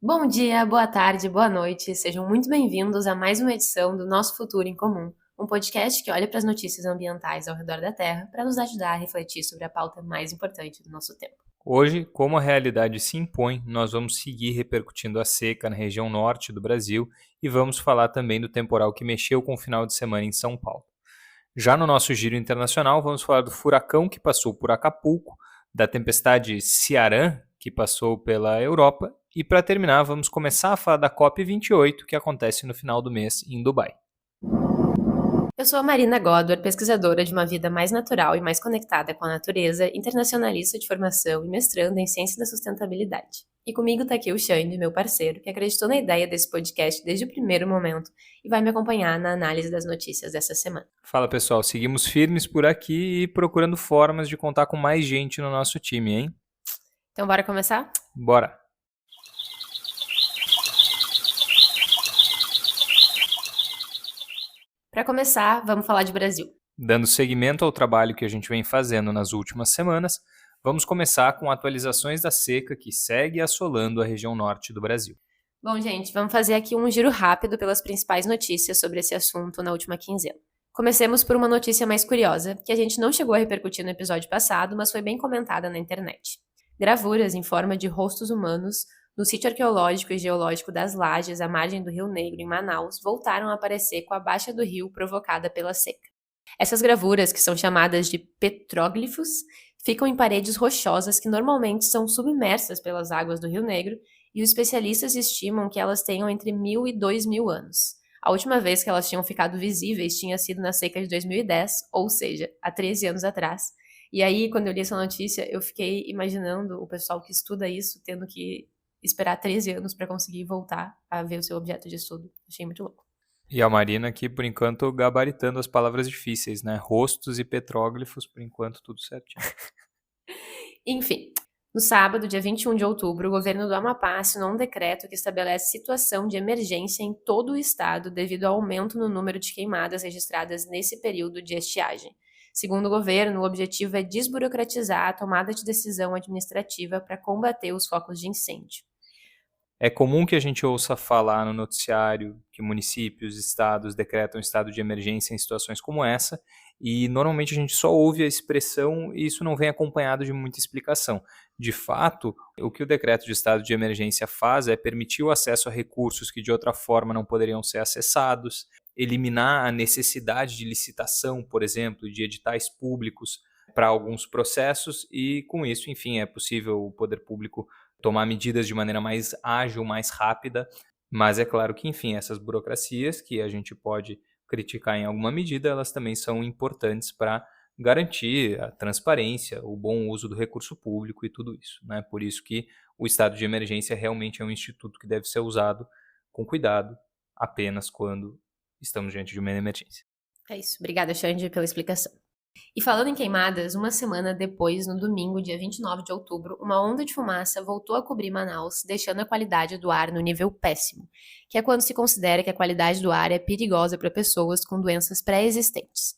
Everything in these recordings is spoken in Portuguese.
Bom dia, boa tarde, boa noite. Sejam muito bem-vindos a mais uma edição do Nosso Futuro em Comum, um podcast que olha para as notícias ambientais ao redor da Terra para nos ajudar a refletir sobre a pauta mais importante do nosso tempo. Hoje, como a realidade se impõe, nós vamos seguir repercutindo a seca na região norte do Brasil e vamos falar também do temporal que mexeu com o final de semana em São Paulo. Já no nosso giro internacional, vamos falar do furacão que passou por Acapulco, da tempestade Ciarán, que passou pela Europa, e para terminar, vamos começar a falar da COP28, que acontece no final do mês em Dubai. Eu sou a Marina Godward, pesquisadora de uma vida mais natural e mais conectada com a natureza, internacionalista de formação e mestranda em ciência da sustentabilidade. E comigo está aqui o Xande, meu parceiro, que acreditou na ideia desse podcast desde o primeiro momento e vai me acompanhar na análise das notícias dessa semana. Fala pessoal, seguimos firmes por aqui e procurando formas de contar com mais gente no nosso time, hein? Então bora começar? Bora! Para começar, vamos falar de Brasil. Dando seguimento ao trabalho que a gente vem fazendo nas últimas semanas, vamos começar com atualizações da seca que segue assolando a região norte do Brasil. Bom, gente, vamos fazer aqui um giro rápido pelas principais notícias sobre esse assunto na última quinzena. Comecemos por uma notícia mais curiosa, que a gente não chegou a repercutir no episódio passado, mas foi bem comentada na internet. Gravuras em forma de rostos humanos no sítio arqueológico e geológico das Lajes, à margem do Rio Negro, em Manaus, voltaram a aparecer com a baixa do rio provocada pela seca. Essas gravuras, que são chamadas de petróglifos, ficam em paredes rochosas que normalmente são submersas pelas águas do Rio Negro, e os especialistas estimam que elas tenham entre 1.000 e 2.000 anos. A última vez que elas tinham ficado visíveis tinha sido na seca de 2010, ou seja, há 13 anos atrás. E aí, quando eu li essa notícia, eu fiquei imaginando o pessoal que estuda isso tendo que esperar 13 anos para conseguir voltar a ver o seu objeto de estudo. Achei muito louco. E a Marina aqui, por enquanto, gabaritando as palavras difíceis, né? Rostos e petróglifos, por enquanto, tudo certinho. Enfim, no sábado, dia 21 de outubro, o governo do Amapá assinou um decreto que estabelece situação de emergência em todo o estado devido ao aumento no número de queimadas registradas nesse período de estiagem. Segundo o governo, o objetivo é desburocratizar a tomada de decisão administrativa para combater os focos de incêndio. É comum que a gente ouça falar no noticiário que municípios, estados decretam estado de emergência em situações como essa, e normalmente a gente só ouve a expressão e isso não vem acompanhado de muita explicação. De fato, o que o decreto de estado de emergência faz é permitir o acesso a recursos que de outra forma não poderiam ser acessados, eliminar a necessidade de licitação, por exemplo, de editais públicos para alguns processos e com isso, enfim, é possível o poder público tomar medidas de maneira mais ágil, mais rápida, mas é claro que, enfim, essas burocracias que a gente pode criticar em alguma medida, elas também são importantes para garantir a transparência, o bom uso do recurso público e tudo isso, né? Por isso que o estado de emergência realmente é um instituto que deve ser usado com cuidado apenas quando estamos diante de uma emergência. É isso. Obrigada, Xande, pela explicação. E falando em queimadas, uma semana depois, no domingo, dia 29 de outubro, uma onda de fumaça voltou a cobrir Manaus, deixando a qualidade do ar no nível péssimo, que é quando se considera que a qualidade do ar é perigosa para pessoas com doenças pré-existentes.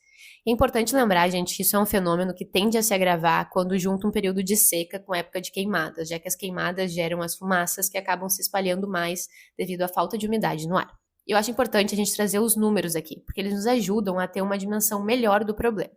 É importante lembrar, gente, que isso é um fenômeno que tende a se agravar quando junta um período de seca com época de queimadas, já que as queimadas geram as fumaças que acabam se espalhando mais devido à falta de umidade no ar. E eu acho importante a gente trazer os números aqui, porque eles nos ajudam a ter uma dimensão melhor do problema.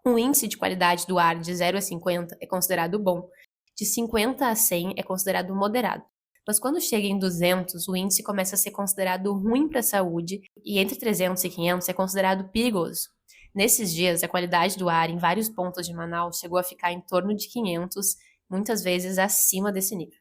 Um índice de qualidade do ar de 0 a 50 é considerado bom, de 50 a 100 é considerado moderado. Mas quando chega em 200, o índice começa a ser considerado ruim para a saúde e entre 300 e 500 é considerado perigoso. Nesses dias, a qualidade do ar em vários pontos de Manaus chegou a ficar em torno de 500, muitas vezes acima desse nível.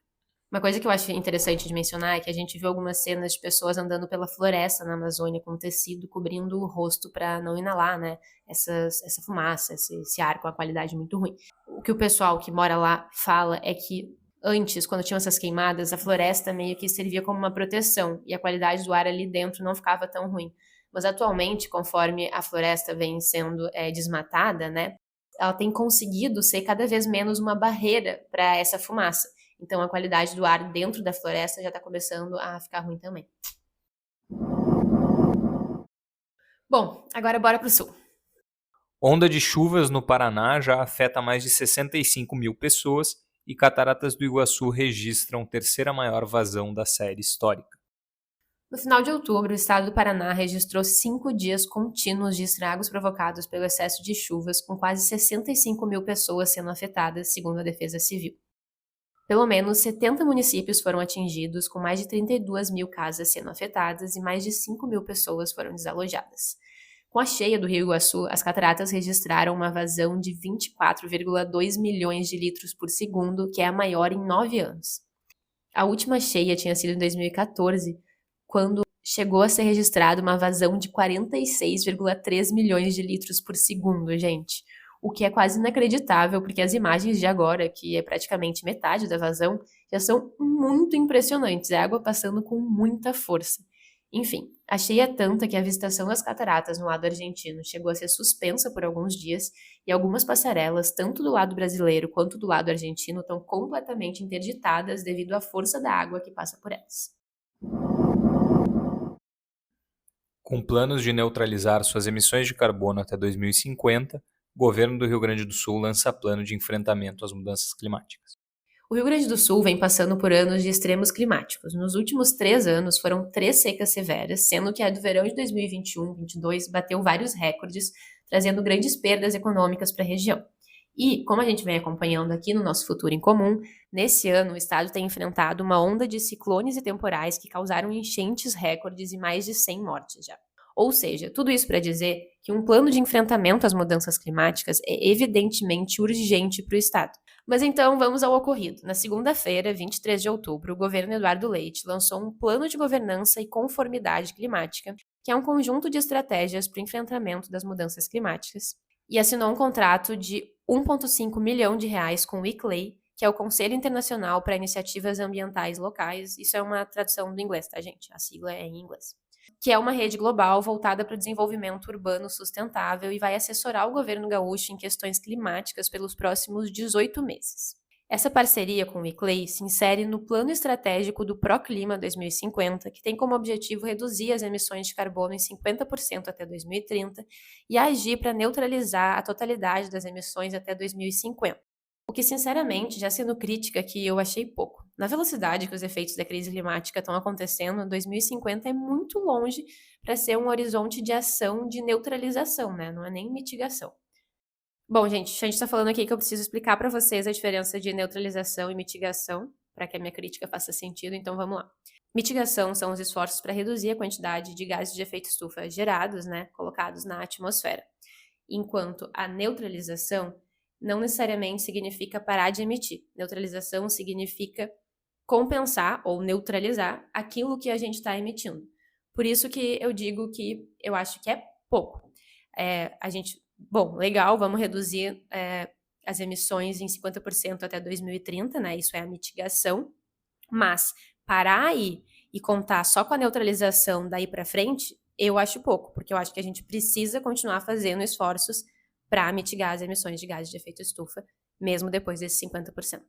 Uma coisa que eu acho interessante de mencionar é que a gente viu algumas cenas de pessoas andando pela floresta na Amazônia com tecido cobrindo o rosto para não inalar, né, essa fumaça, esse ar com a qualidade muito ruim. O que o pessoal que mora lá fala é que antes, quando tinham essas queimadas, a floresta meio que servia como uma proteção e a qualidade do ar ali dentro não ficava tão ruim. Mas atualmente, conforme a floresta vem sendo desmatada, né, ela tem conseguido ser cada vez menos uma barreira para essa fumaça. Então a qualidade do ar dentro da floresta já está começando a ficar ruim também. Bom, agora bora pro sul. Onda de chuvas no Paraná já afeta mais de 65 mil pessoas e Cataratas do Iguaçu registram terceira maior vazão da série histórica. No final de outubro, o estado do Paraná registrou 5 dias contínuos de estragos provocados pelo excesso de chuvas, com quase 65 mil pessoas sendo afetadas, segundo a Defesa Civil. Pelo menos 70 municípios foram atingidos, com mais de 32 mil casas sendo afetadas e mais de 5 mil pessoas foram desalojadas. Com a cheia do Rio Iguaçu, as cataratas registraram uma vazão de 24,2 milhões de litros por segundo, que é a maior em 9 anos. A última cheia tinha sido em 2014, quando chegou a ser registrada uma vazão de 46,3 milhões de litros por segundo, gente. O que é quase inacreditável, porque as imagens de agora, que é praticamente metade da vazão, já são muito impressionantes. É água passando com muita força. Enfim, a cheia é tanta que a visitação das cataratas no lado argentino chegou a ser suspensa por alguns dias e algumas passarelas, tanto do lado brasileiro quanto do lado argentino, estão completamente interditadas devido à força da água que passa por elas. Com planos de neutralizar suas emissões de carbono até 2050, o governo do Rio Grande do Sul lança plano de enfrentamento às mudanças climáticas. O Rio Grande do Sul vem passando por anos de extremos climáticos. Nos últimos 3 anos foram 3 secas severas, sendo que a do verão de 2021-22 bateu vários recordes, trazendo grandes perdas econômicas para a região. E, como a gente vem acompanhando aqui no nosso Futuro em Comum, nesse ano o estado tem enfrentado uma onda de ciclones e temporais que causaram enchentes recordes e mais de 100 mortes já. Ou seja, tudo isso para dizer que um plano de enfrentamento às mudanças climáticas é evidentemente urgente para o estado. Mas então vamos ao ocorrido. Na segunda-feira, 23 de outubro, o governo Eduardo Leite lançou um plano de governança e conformidade climática, que é um conjunto de estratégias para o enfrentamento das mudanças climáticas, e assinou um contrato de R$ 1,5 milhão com o ICLEI, que é o Conselho Internacional para Iniciativas Ambientais Locais. Isso é uma tradução do inglês, tá, gente? A sigla é em inglês. Que é uma rede global voltada para o desenvolvimento urbano sustentável e vai assessorar o governo gaúcho em questões climáticas pelos próximos 18 meses. Essa parceria com o ICLEI se insere no Plano Estratégico do Proclima 2050, que tem como objetivo reduzir as emissões de carbono em 50% até 2030 e agir para neutralizar a totalidade das emissões até 2050. O que, sinceramente, já sendo crítica aqui, eu achei pouco. Na velocidade que os efeitos da crise climática estão acontecendo, 2050 é muito longe para ser um horizonte de ação de neutralização, né? Não é nem mitigação. Bom, gente, a gente está falando aqui que eu preciso explicar para vocês a diferença de neutralização e mitigação, para que a minha crítica faça sentido, então vamos lá. Mitigação são os esforços para reduzir a quantidade de gases de efeito estufa gerados, né, colocados na atmosfera. Enquanto a neutralização não necessariamente significa parar de emitir. Neutralização significa compensar ou neutralizar aquilo que a gente está emitindo. Por isso que eu digo que eu acho que é pouco. Bom, legal, vamos reduzir as emissões em 50% até 2030, né? Isso é a mitigação. Mas parar aí e contar só com a neutralização daí para frente, eu acho pouco, porque eu acho que a gente precisa continuar fazendo esforços para mitigar as emissões de gases de efeito estufa, mesmo depois desses 50%.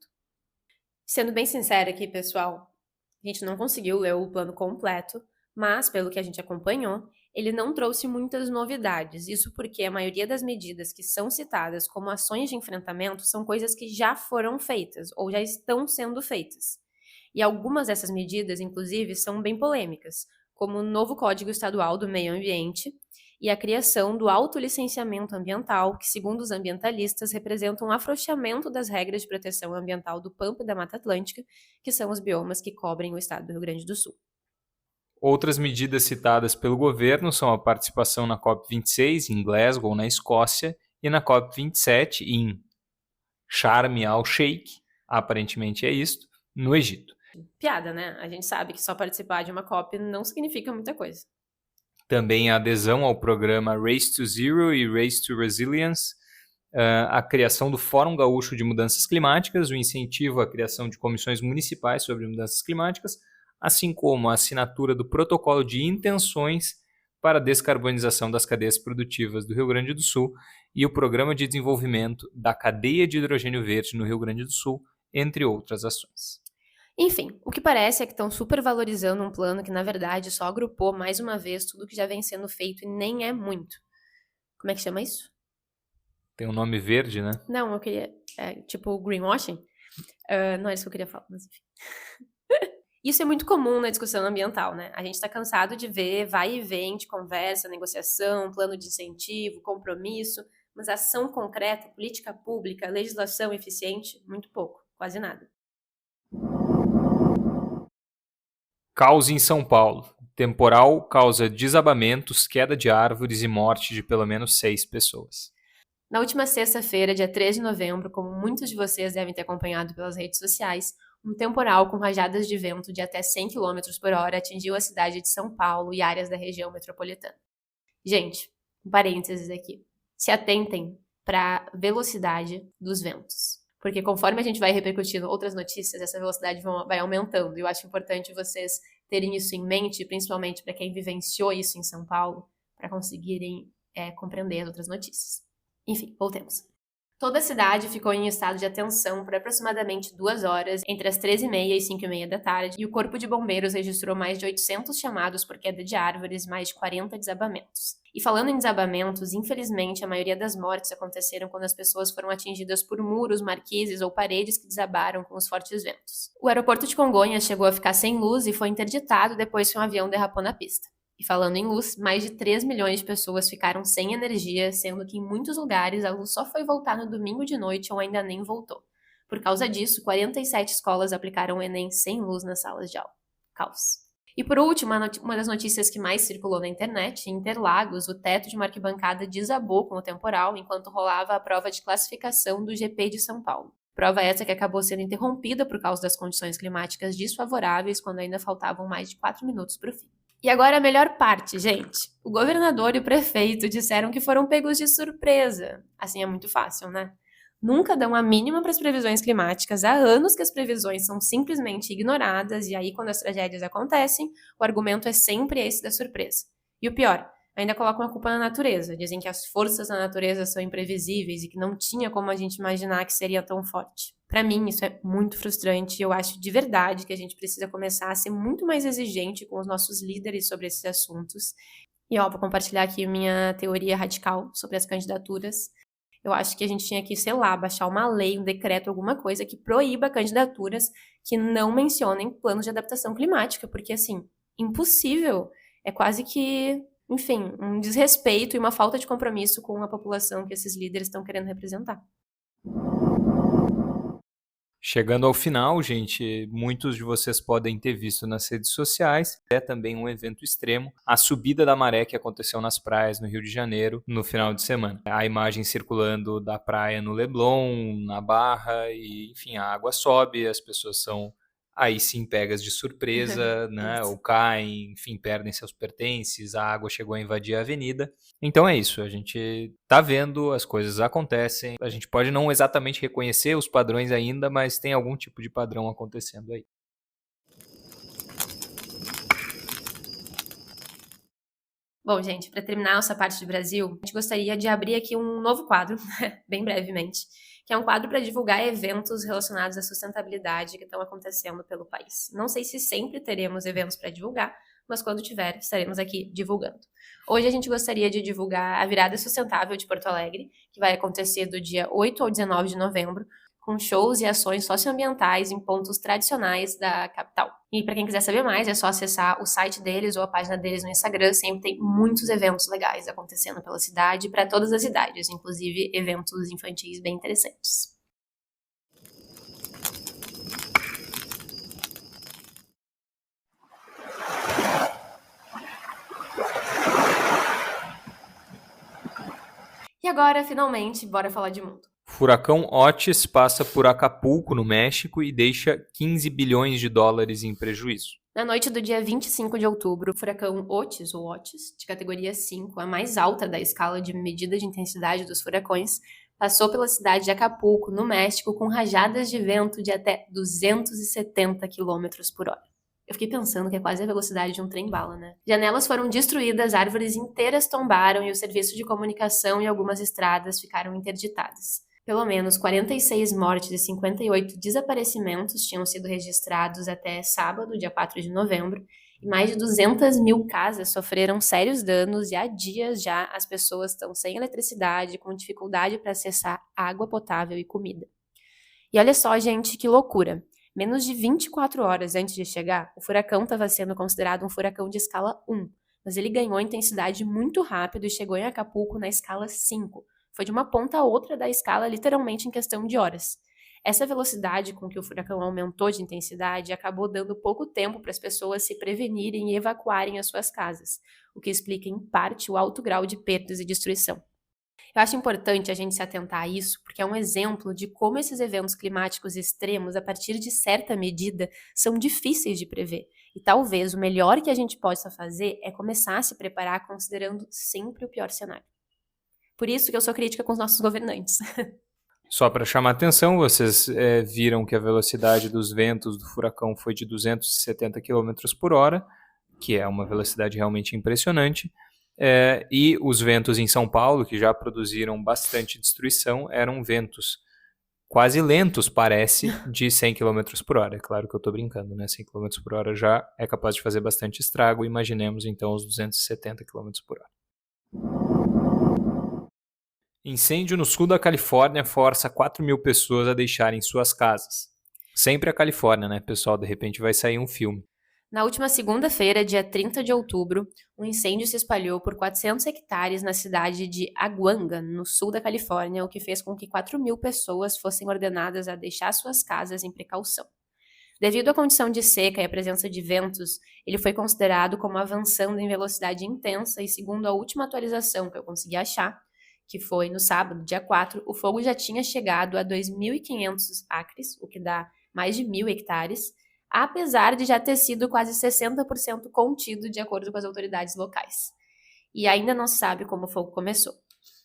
Sendo bem sincera aqui, pessoal, a gente não conseguiu ler o plano completo, mas, pelo que a gente acompanhou, ele não trouxe muitas novidades. Isso porque a maioria das medidas que são citadas como ações de enfrentamento são coisas que já foram feitas ou já estão sendo feitas. E algumas dessas medidas, inclusive, são bem polêmicas, como o novo Código Estadual do Meio Ambiente e a criação do autolicenciamento ambiental, que, segundo os ambientalistas, representa um afrouxamento das regras de proteção ambiental do Pampa e da Mata Atlântica, que são os biomas que cobrem o estado do Rio Grande do Sul. Outras medidas citadas pelo governo são a participação na COP26 em Glasgow, na Escócia, e na COP27 em Sharm el-Sheikh, aparentemente é isto, no Egito. Piada, né? A gente sabe que só participar de uma COP não significa muita coisa. Também a adesão ao programa Race to Zero e Race to Resilience, a criação do Fórum Gaúcho de Mudanças Climáticas, o incentivo à criação de comissões municipais sobre mudanças climáticas, assim como a assinatura do Protocolo de Intenções para a Descarbonização das Cadeias Produtivas do Rio Grande do Sul e o Programa de Desenvolvimento da Cadeia de Hidrogênio Verde no Rio Grande do Sul, entre outras ações. Enfim, o que parece é que estão supervalorizando um plano que, na verdade, só agrupou mais uma vez tudo que já vem sendo feito e nem é muito. Como é que chama isso? Tem um nome verde, né? Não, eu queria... tipo greenwashing? Não é isso que eu queria falar, mas enfim. Isso é muito comum na discussão ambiental, né? A gente está cansado de ver vai e vem de conversa, negociação, plano de incentivo, compromisso, mas ação concreta, política pública, legislação eficiente, muito pouco, quase nada. Caos em São Paulo. Temporal causa desabamentos, queda de árvores e morte de pelo menos 6 pessoas. Na última sexta-feira, dia 13 de novembro, como muitos de vocês devem ter acompanhado pelas redes sociais, um temporal com rajadas de vento de até 100 km por hora atingiu a cidade de São Paulo e áreas da região metropolitana. Gente, um parênteses aqui. Se atentem para a velocidade dos ventos. Porque conforme a gente vai repercutindo outras notícias, essa velocidade vai aumentando. E eu acho importante vocês terem isso em mente, principalmente para quem vivenciou isso em São Paulo, para conseguirem compreender as outras notícias. Enfim, voltemos. Toda a cidade ficou em estado de atenção por aproximadamente 2 horas, entre as 13h30 e 5h30 da tarde, e o Corpo de Bombeiros registrou mais de 800 chamados por queda de árvores, mais de 40 desabamentos. E falando em desabamentos, infelizmente, a maioria das mortes aconteceram quando as pessoas foram atingidas por muros, marquises ou paredes que desabaram com os fortes ventos. O aeroporto de Congonhas chegou a ficar sem luz e foi interditado depois que um avião derrapou na pista. E falando em luz, mais de 3 milhões de pessoas ficaram sem energia, sendo que em muitos lugares a luz só foi voltar no domingo de noite ou ainda nem voltou. Por causa disso, 47 escolas aplicaram o Enem sem luz nas salas de aula. Caos. E por último, uma das notícias que mais circulou na internet, em Interlagos, o teto de uma arquibancada desabou com o temporal enquanto rolava a prova de classificação do GP de São Paulo. Prova essa que acabou sendo interrompida por causa das condições climáticas desfavoráveis, quando ainda faltavam mais de 4 minutos para o fim. E agora a melhor parte, gente. O governador e o prefeito disseram que foram pegos de surpresa. Assim é muito fácil, né? Nunca dão a mínima para as previsões climáticas. Há anos que as previsões são simplesmente ignoradas e aí quando as tragédias acontecem, o argumento é sempre esse da surpresa. E o pior, ainda colocam a culpa na natureza. Dizem que as forças da natureza são imprevisíveis e que não tinha como a gente imaginar que seria tão forte. Para mim, isso é muito frustrante e eu acho de verdade que a gente precisa começar a ser muito mais exigente com os nossos líderes sobre esses assuntos. E vou compartilhar aqui minha teoria radical sobre as candidaturas. Eu acho que a gente tinha que, sei lá, baixar uma lei, um decreto, alguma coisa que proíba candidaturas que não mencionem planos de adaptação climática, porque, assim, impossível. É quase que, enfim, um desrespeito e uma falta de compromisso com a população que esses líderes estão querendo representar. Chegando ao final, gente, muitos de vocês podem ter visto nas redes sociais. É também um evento extremo, a subida da maré que aconteceu nas praias no Rio de Janeiro no final de semana. A imagem circulando da praia no Leblon, na Barra, e enfim, a água sobe, as pessoas são aí sim pegas de surpresa, né? Ou caem, enfim, perdem seus pertences, a água chegou a invadir a avenida. Então é isso, a gente tá vendo, as coisas acontecem, a gente pode não exatamente reconhecer os padrões ainda, mas tem algum tipo de padrão acontecendo aí. Bom, gente, para terminar essa parte do Brasil, a gente gostaria de abrir aqui um novo quadro, bem brevemente, que é um quadro para divulgar eventos relacionados à sustentabilidade que estão acontecendo pelo país. Não sei se sempre teremos eventos para divulgar, mas quando tiver, estaremos aqui divulgando. Hoje a gente gostaria de divulgar a Virada Sustentável de Porto Alegre, que vai acontecer do dia 8 ao 19 de novembro, com shows e ações socioambientais em pontos tradicionais da capital. E para quem quiser saber mais, é só acessar o site deles ou a página deles no Instagram. Sempre tem muitos eventos legais acontecendo pela cidade, para todas as idades, inclusive eventos infantis bem interessantes. E agora, finalmente, bora falar de mundo. Furacão Otis passa por Acapulco, no México, e deixa 15 bilhões de dólares em prejuízo. Na noite do dia 25 de outubro, o furacão Otis, ou Otis, de categoria 5, a mais alta da escala de medida de intensidade dos furacões, passou pela cidade de Acapulco, no México, com rajadas de vento de até 270 km por hora. Eu fiquei pensando que é quase a velocidade de um trem-bala, né? Janelas foram destruídas, árvores inteiras tombaram e o serviço de comunicação e algumas estradas ficaram interditadas. Pelo menos 46 mortes e 58 desaparecimentos tinham sido registrados até sábado, dia 4 de novembro, e mais de 200 mil casas sofreram sérios danos e há dias já as pessoas estão sem eletricidade, com dificuldade para acessar água potável e comida. E olha só, gente, que loucura. Menos de 24 horas antes de chegar, o furacão estava sendo considerado um furacão de escala 1, mas ele ganhou intensidade muito rápido e chegou em Acapulco na escala 5. Foi de uma ponta a outra da escala literalmente em questão de horas. Essa velocidade com que o furacão aumentou de intensidade acabou dando pouco tempo para as pessoas se prevenirem e evacuarem as suas casas, o que explica em parte o alto grau de perdas e destruição. Eu acho importante a gente se atentar a isso, porque é um exemplo de como esses eventos climáticos extremos, a partir de certa medida, são difíceis de prever. E talvez o melhor que a gente possa fazer é começar a se preparar considerando sempre o pior cenário. Por isso que eu sou crítica com os nossos governantes. Só para chamar atenção, vocês viram que a velocidade dos ventos do furacão foi de 270 km por hora, que é uma velocidade realmente impressionante. E os ventos em São Paulo, que já produziram bastante destruição, eram ventos quase lentos, parece, de 100 km por hora. É claro que eu estou brincando, né? 100 km por hora já é capaz de fazer bastante estrago. Imaginemos então os 270 km por hora. Incêndio no sul da Califórnia força 4.000 pessoas a deixarem suas casas. Sempre a Califórnia, né, pessoal? De repente vai sair um filme. Na última segunda-feira, dia 30 de outubro, um incêndio se espalhou por 400 hectares na cidade de Aguanga, no sul da Califórnia, o que fez com que 4.000 pessoas fossem ordenadas a deixar suas casas em precaução. Devido à condição de seca e à presença de ventos, ele foi considerado como avançando em velocidade intensa e, segundo a última atualização que eu consegui achar, que foi no sábado, dia 4, o fogo já tinha chegado a 2.500 acres, o que dá mais de 1.000 hectares, apesar de já ter sido quase 60% contido de acordo com as autoridades locais. E ainda não se sabe como o fogo começou.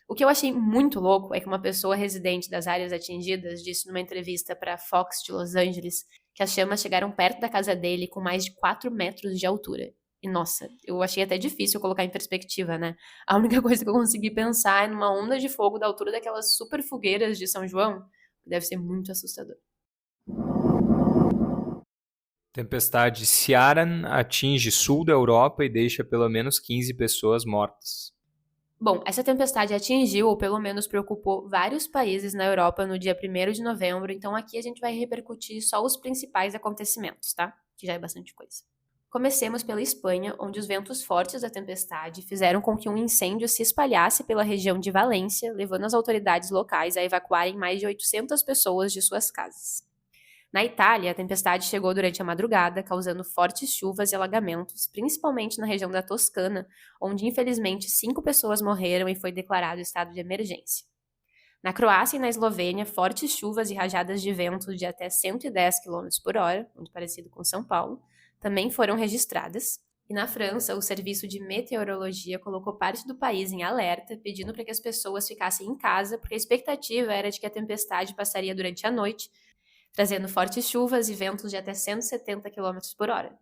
O que eu achei muito louco é que uma pessoa residente das áreas atingidas disse numa entrevista para a Fox de Los Angeles que as chamas chegaram perto da casa dele com mais de 4 metros de altura. E nossa, eu achei até difícil colocar em perspectiva, né? A única coisa que eu consegui pensar é numa onda de fogo da altura daquelas super fogueiras de São João, que deve ser muito assustador. Tempestade Ciaran atinge sul da Europa e deixa pelo menos 15 pessoas mortas. Bom, essa tempestade atingiu, ou pelo menos preocupou, vários países na Europa no dia 1º de novembro, então aqui a gente vai repercutir só os principais acontecimentos, tá? Que já é bastante coisa. Comecemos pela Espanha, onde os ventos fortes da tempestade fizeram com que um incêndio se espalhasse pela região de Valência, levando as autoridades locais a evacuarem mais de 800 pessoas de suas casas. Na Itália, a tempestade chegou durante a madrugada, causando fortes chuvas e alagamentos, principalmente na região da Toscana, onde infelizmente 5 pessoas morreram e foi declarado estado de emergência. Na Croácia e na Eslovênia, fortes chuvas e rajadas de vento de até 110 km por hora, muito parecido com São Paulo, também foram registradas. E na França, o Serviço de Meteorologia colocou parte do país em alerta, pedindo para que as pessoas ficassem em casa, porque a expectativa era de que a tempestade passaria durante a noite, trazendo fortes chuvas e ventos de até 170 km por hora.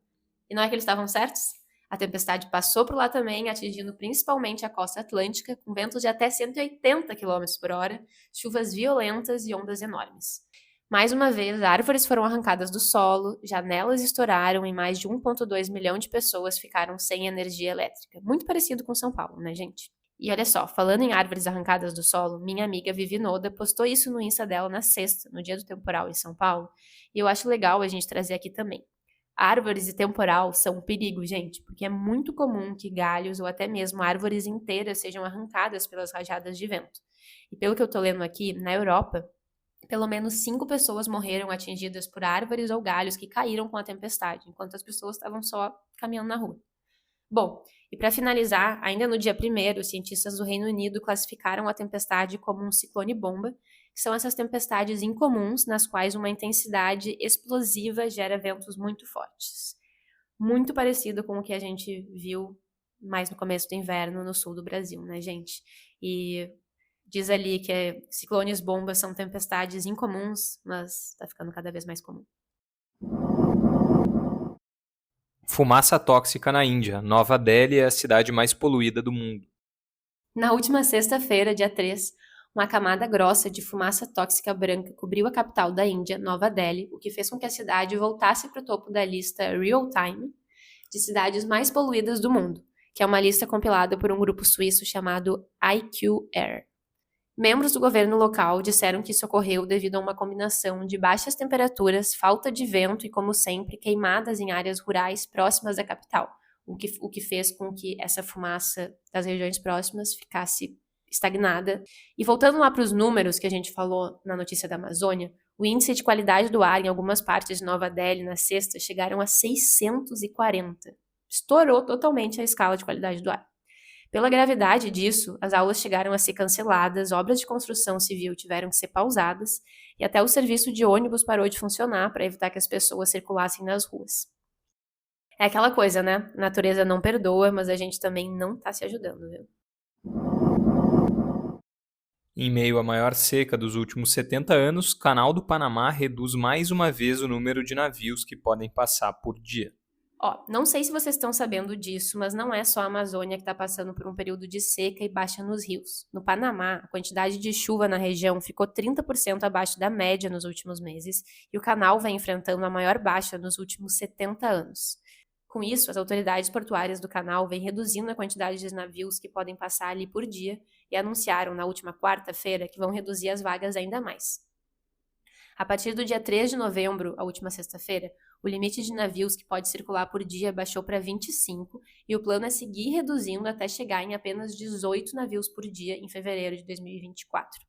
E não é que eles estavam certos? A tempestade passou por lá também, atingindo principalmente a costa atlântica, com ventos de até 180 km por hora, chuvas violentas e ondas enormes. Mais uma vez, árvores foram arrancadas do solo, janelas estouraram e mais de 1,2 milhão de pessoas ficaram sem energia elétrica. Muito parecido com São Paulo, né, gente? E olha só, falando em árvores arrancadas do solo, minha amiga Vivi Noda postou isso no Insta dela na sexta, no dia do temporal em São Paulo, e eu acho legal a gente trazer aqui também. Árvores e temporal são um perigo, gente, porque é muito comum que galhos ou até mesmo árvores inteiras sejam arrancadas pelas rajadas de vento. E pelo que eu tô lendo aqui, na Europa, pelo menos 5 pessoas morreram atingidas por árvores ou galhos que caíram com a tempestade, enquanto as pessoas estavam só caminhando na rua. Bom, e para finalizar, ainda no dia 1º, os cientistas do Reino Unido classificaram a tempestade como um ciclone-bomba, que são essas tempestades incomuns nas quais uma intensidade explosiva gera ventos muito fortes. Muito parecido com o que a gente viu mais no começo do inverno no sul do Brasil, né, gente? E diz ali que ciclones-bombas são tempestades incomuns, mas tá ficando cada vez mais comum. Fumaça tóxica na Índia. Nova Delhi é a cidade mais poluída do mundo. Na última sexta-feira, dia 3, uma camada grossa de fumaça tóxica branca cobriu a capital da Índia, Nova Delhi, o que fez com que a cidade voltasse para o topo da lista Real Time de cidades mais poluídas do mundo, que é uma lista compilada por um grupo suíço chamado IQAir. Membros do governo local disseram que isso ocorreu devido a uma combinação de baixas temperaturas, falta de vento e, como sempre, queimadas em áreas rurais próximas da capital, o que fez com que essa fumaça das regiões próximas ficasse estagnada. E voltando lá para os números que a gente falou na notícia da Amazônia, o índice de qualidade do ar em algumas partes de Nova Delhi na sexta chegaram a 640. Estourou totalmente a escala de qualidade do ar. Pela gravidade disso, as aulas chegaram a ser canceladas, obras de construção civil tiveram que ser pausadas e até o serviço de ônibus parou de funcionar para evitar que as pessoas circulassem nas ruas. É aquela coisa, né? A natureza não perdoa, mas a gente também não tá se ajudando, viu? Em meio à maior seca dos últimos 70 anos, o Canal do Panamá reduz mais uma vez o número de navios que podem passar por dia. Não sei se vocês estão sabendo disso, mas não é só a Amazônia que está passando por um período de seca e baixa nos rios. No Panamá, a quantidade de chuva na região ficou 30% abaixo da média nos últimos meses e o canal vem enfrentando a maior baixa nos últimos 70 anos. Com isso, as autoridades portuárias do canal vêm reduzindo a quantidade de navios que podem passar ali por dia e anunciaram na última quarta-feira que vão reduzir as vagas ainda mais. A partir do dia 3 de novembro, a última sexta-feira, o limite de navios que pode circular por dia baixou para 25 e o plano é seguir reduzindo até chegar em apenas 18 navios por dia em fevereiro de 2024.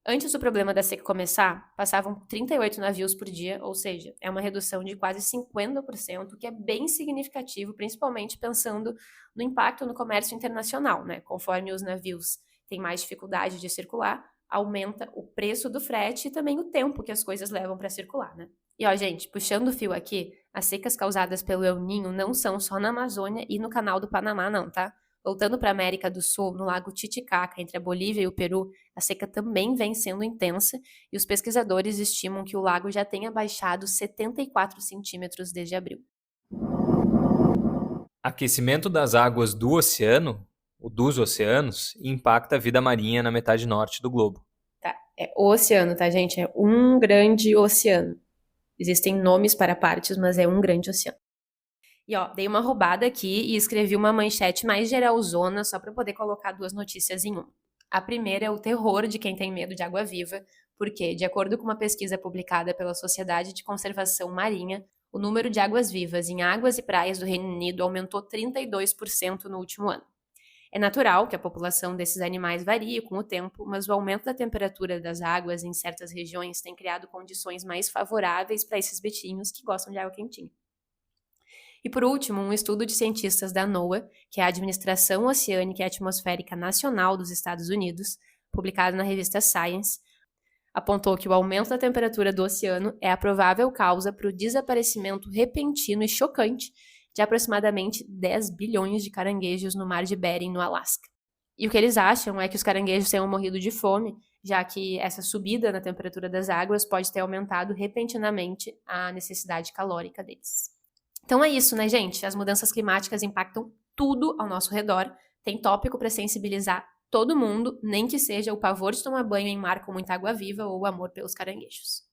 Antes do problema da seca começar, passavam 38 navios por dia, ou seja, é uma redução de quase 50%, que é bem significativo, principalmente pensando no impacto no comércio internacional, né? Conforme os navios têm mais dificuldade de circular, aumenta o preço do frete e também o tempo que as coisas levam para circular, né? E gente, puxando o fio aqui, as secas causadas pelo El Niño não são só na Amazônia e no Canal do Panamá não, tá? Voltando para a América do Sul, no Lago Titicaca, entre a Bolívia e o Peru, a seca também vem sendo intensa e os pesquisadores estimam que o lago já tenha baixado 74 centímetros desde abril. Aquecimento das águas do oceano, ou dos oceanos, impacta a vida marinha na metade norte do globo. Tá, é o oceano, tá, gente? É um grande oceano. Existem nomes para partes, mas é um grande oceano. E dei uma roubada aqui e escrevi uma manchete mais geralzona só para poder colocar duas notícias em uma. A primeira é o terror de quem tem medo de água-viva, porque, de acordo com uma pesquisa publicada pela Sociedade de Conservação Marinha, o número de águas-vivas em águas e praias do Reino Unido aumentou 32% no último ano. É natural que a população desses animais varie com o tempo, mas o aumento da temperatura das águas em certas regiões tem criado condições mais favoráveis para esses bichinhos que gostam de água quentinha. E por último, um estudo de cientistas da NOAA, que é a Administração Oceânica e Atmosférica Nacional dos Estados Unidos, publicado na revista Science, apontou que o aumento da temperatura do oceano é a provável causa para o desaparecimento repentino e chocante de aproximadamente 10 bilhões de caranguejos no Mar de Bering, no Alasca. E o que eles acham é que os caranguejos tenham morrido de fome, já que essa subida na temperatura das águas pode ter aumentado repentinamente a necessidade calórica deles. Então é isso, né, gente? As mudanças climáticas impactam tudo ao nosso redor. Tem tópico para sensibilizar todo mundo, nem que seja o pavor de tomar banho em mar com muita água viva ou o amor pelos caranguejos.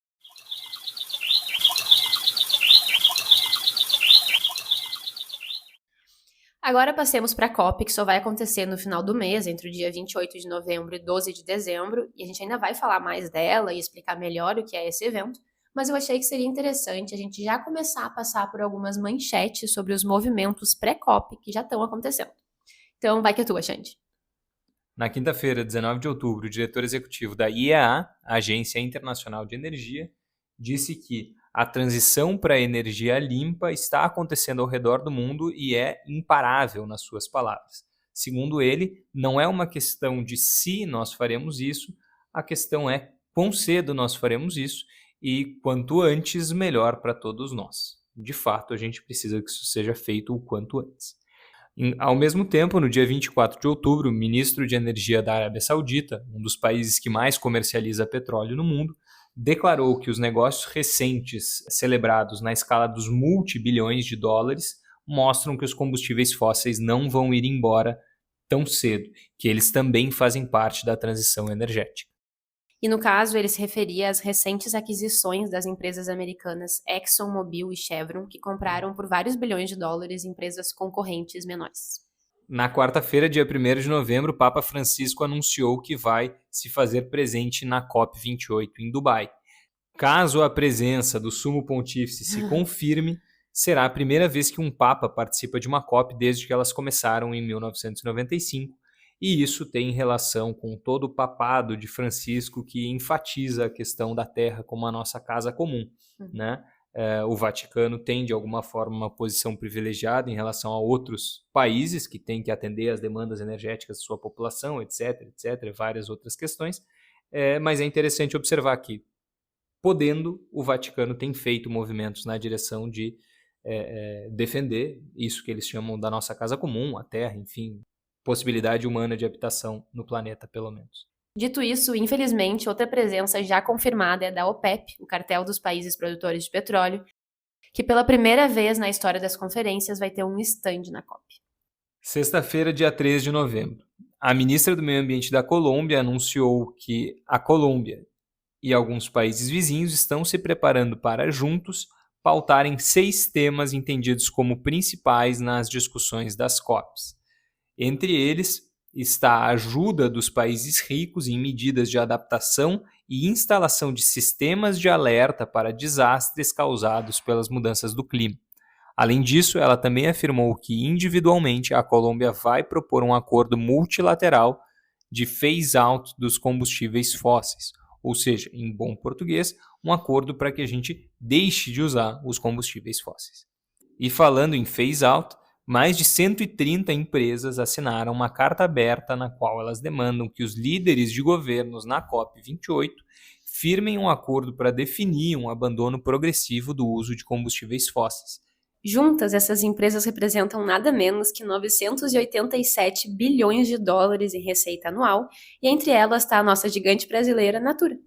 Agora passemos para a COP, que só vai acontecer no final do mês, entre o dia 28 de novembro e 12 de dezembro, e a gente ainda vai falar mais dela e explicar melhor o que é esse evento, mas eu achei que seria interessante a gente já começar a passar por algumas manchetes sobre os movimentos pré-COP que já estão acontecendo. Então, vai que é tua, Xande. Na quinta-feira, 19 de outubro, o diretor executivo da IEA, a Agência Internacional de Energia, disse que a transição para a energia limpa está acontecendo ao redor do mundo e é imparável, nas suas palavras. Segundo ele, não é uma questão de se nós faremos isso, a questão é quão cedo nós faremos isso e quanto antes, melhor para todos nós. De fato, a gente precisa que isso seja feito o quanto antes. Ao mesmo tempo, no dia 24 de outubro, o ministro de Energia da Arábia Saudita, um dos países que mais comercializa petróleo no mundo, declarou que os negócios recentes celebrados na escala dos multibilhões de dólares mostram que os combustíveis fósseis não vão ir embora tão cedo, que eles também fazem parte da transição energética. E no caso, ele se referia às recentes aquisições das empresas americanas ExxonMobil e Chevron, que compraram por vários bilhões de dólares empresas concorrentes menores. Na quarta-feira, dia 1º de novembro, o Papa Francisco anunciou que vai se fazer presente na COP28 em Dubai. Caso a presença do Sumo Pontífice se confirme, será a primeira vez que um Papa participa de uma COP desde que elas começaram em 1995, e isso tem relação com todo o papado de Francisco, que enfatiza a questão da terra como a nossa casa comum, né? O Vaticano tem, de alguma forma, uma posição privilegiada em relação a outros países que têm que atender às demandas energéticas de sua população, etc., várias outras questões, mas é interessante observar que, podendo, o Vaticano tem feito movimentos na direção de defender isso que eles chamam da nossa casa comum, a Terra, enfim, possibilidade humana de habitação no planeta, pelo menos. Dito isso, infelizmente, outra presença já confirmada é da OPEP, o cartel dos países produtores de petróleo, que pela primeira vez na história das conferências vai ter um stand na COP. Sexta-feira, dia 3 de novembro. A ministra do Meio Ambiente da Colômbia anunciou que a Colômbia e alguns países vizinhos estão se preparando para, juntos, pautarem 6 temas entendidos como principais nas discussões das COPs. Entre eles está a ajuda dos países ricos em medidas de adaptação e instalação de sistemas de alerta para desastres causados pelas mudanças do clima. Além disso, ela também afirmou que, individualmente, a Colômbia vai propor um acordo multilateral de phase-out dos combustíveis fósseis, ou seja, em bom português, um acordo para que a gente deixe de usar os combustíveis fósseis. E falando em phase-out, mais de 130 empresas assinaram uma carta aberta na qual elas demandam que os líderes de governos na COP28 firmem um acordo para definir um abandono progressivo do uso de combustíveis fósseis. Juntas, essas empresas representam nada menos que 987 bilhões de dólares em receita anual, e entre elas está a nossa gigante brasileira, Natura.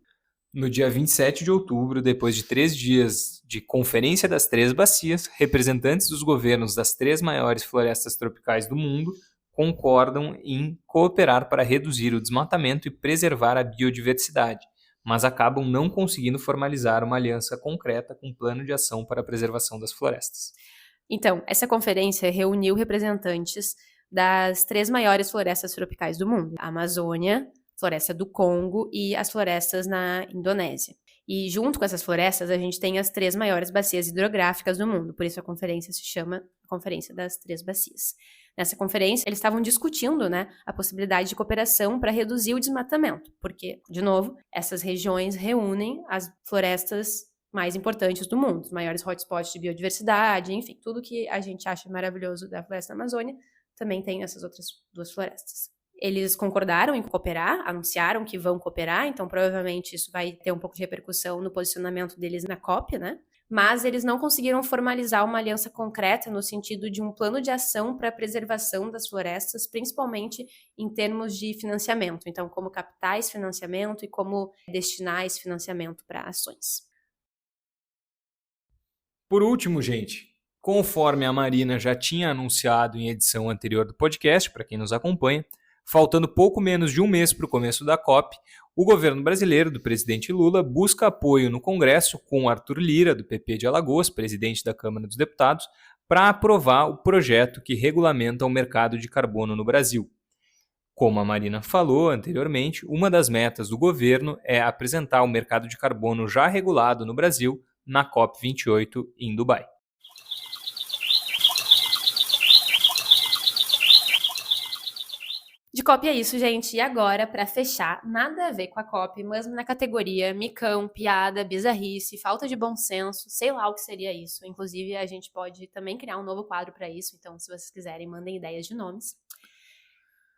No dia 27 de outubro, depois de 3 dias de Conferência das Três Bacias, representantes dos governos das 3 maiores florestas tropicais do mundo concordam em cooperar para reduzir o desmatamento e preservar a biodiversidade, mas acabam não conseguindo formalizar uma aliança concreta com um plano de ação para a preservação das florestas. Então, essa conferência reuniu representantes das 3 maiores florestas tropicais do mundo: a Amazônia, Floresta do Congo e as florestas na Indonésia. E junto com essas florestas, a gente tem as 3 maiores bacias hidrográficas do mundo, por isso a conferência se chama Conferência das Três Bacias. Nessa conferência, eles estavam discutindo, a possibilidade de cooperação para reduzir o desmatamento, porque, de novo, essas regiões reúnem as florestas mais importantes do mundo, os maiores hotspots de biodiversidade, enfim, tudo que a gente acha maravilhoso da floresta da Amazônia, também tem essas outras 2 florestas. Eles concordaram em cooperar, anunciaram que vão cooperar, então provavelmente isso vai ter um pouco de repercussão no posicionamento deles na COP, Mas eles não conseguiram formalizar uma aliança concreta no sentido de um plano de ação para a preservação das florestas, principalmente em termos de financiamento. Então, como captar esse financiamento e como destinar esse financiamento para ações. Por último, gente, conforme a Marina já tinha anunciado em edição anterior do podcast, para quem nos acompanha, faltando pouco menos de um mês para o começo da COP, o governo brasileiro do presidente Lula busca apoio no Congresso com Arthur Lira, do PP de Alagoas, presidente da Câmara dos Deputados, para aprovar o projeto que regulamenta o mercado de carbono no Brasil. Como a Marina falou anteriormente, uma das metas do governo é apresentar o mercado de carbono já regulado no Brasil na COP28 em Dubai. De COP é isso, gente. E agora, para fechar, nada a ver com a COP, mas na categoria micão, piada, bizarrice, falta de bom senso, sei lá o que seria isso. Inclusive, a gente pode também criar um novo quadro para isso, então se vocês quiserem, mandem ideias de nomes.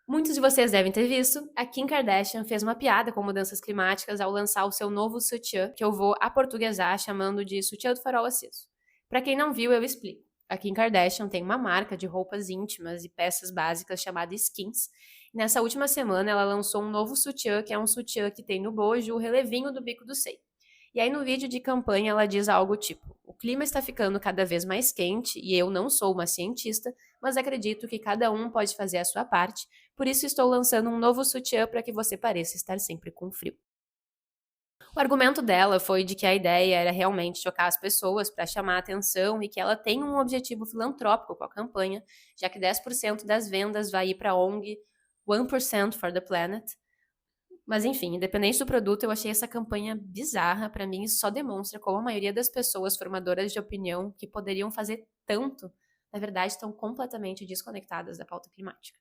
Muitos de vocês devem ter visto, a Kim Kardashian fez uma piada com mudanças climáticas ao lançar o seu novo sutiã, que eu vou aportuguesar chamando de sutiã do farol aceso. Para quem não viu, eu explico. A Kim Kardashian tem uma marca de roupas íntimas e peças básicas chamada Skins. Nessa última semana, ela lançou um novo sutiã, que é um sutiã que tem no bojo o relevinho do bico do seio. E aí no vídeo de campanha ela diz algo tipo: o clima está ficando cada vez mais quente e eu não sou uma cientista, mas acredito que cada um pode fazer a sua parte, por isso estou lançando um novo sutiã para que você pareça estar sempre com frio. O argumento dela foi de que a ideia era realmente chocar as pessoas para chamar a atenção e que ela tem um objetivo filantrópico com a campanha, já que 10% das vendas vai ir para a ONG 1% for the Planet. Mas enfim, independente do produto, eu achei essa campanha bizarra. Para mim, isso só demonstra como a maioria das pessoas formadoras de opinião que poderiam fazer tanto, na verdade, estão completamente desconectadas da pauta climática.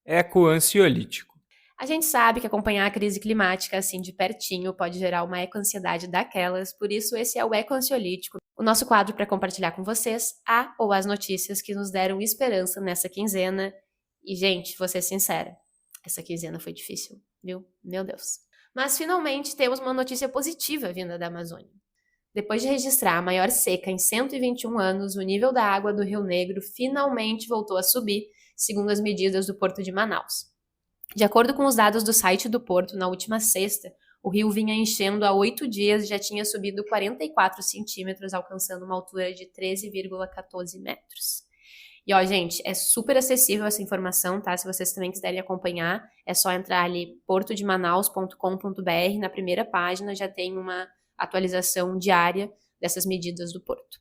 Ecoansiolítico. A gente sabe que acompanhar a crise climática assim de pertinho pode gerar uma ecoansiedade daquelas, por isso esse é o Ecoansiolítico, o nosso quadro para compartilhar com vocês a ou as notícias que nos deram esperança nessa quinzena. E, gente, vou ser sincera, essa quinzena foi difícil, viu? Meu Deus. Mas finalmente temos uma notícia positiva vinda da Amazônia. Depois de registrar a maior seca em 121 anos, o nível da água do Rio Negro finalmente voltou a subir, segundo as medidas do Porto de Manaus. De acordo com os dados do site do Porto, na última sexta, o rio vinha enchendo há 8 dias e já tinha subido 44 centímetros, alcançando uma altura de 13,14 metros. E ó, gente, é super acessível essa informação, tá? Se vocês também quiserem acompanhar, é só entrar ali portodemanaus.com.br, na primeira página já tem uma atualização diária dessas medidas do Porto.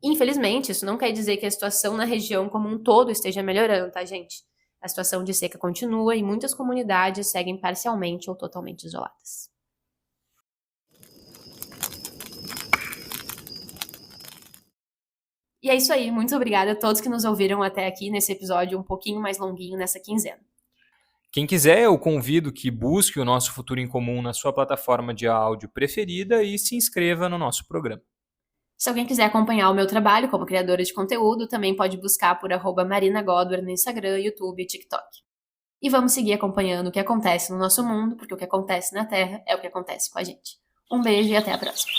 Infelizmente, isso não quer dizer que a situação na região como um todo esteja melhorando, tá, gente? A situação de seca continua e muitas comunidades seguem parcialmente ou totalmente isoladas. E é isso aí, muito obrigada a todos que nos ouviram até aqui nesse episódio um pouquinho mais longuinho nessa quinzena. Quem quiser, eu convido que busque o nosso Futuro em Comum na sua plataforma de áudio preferida e se inscreva no nosso programa. Se alguém quiser acompanhar o meu trabalho como criadora de conteúdo, também pode buscar por @MarinaGodwer no Instagram, YouTube e TikTok. E vamos seguir acompanhando o que acontece no nosso mundo, porque o que acontece na Terra é o que acontece com a gente. Um beijo e até a próxima!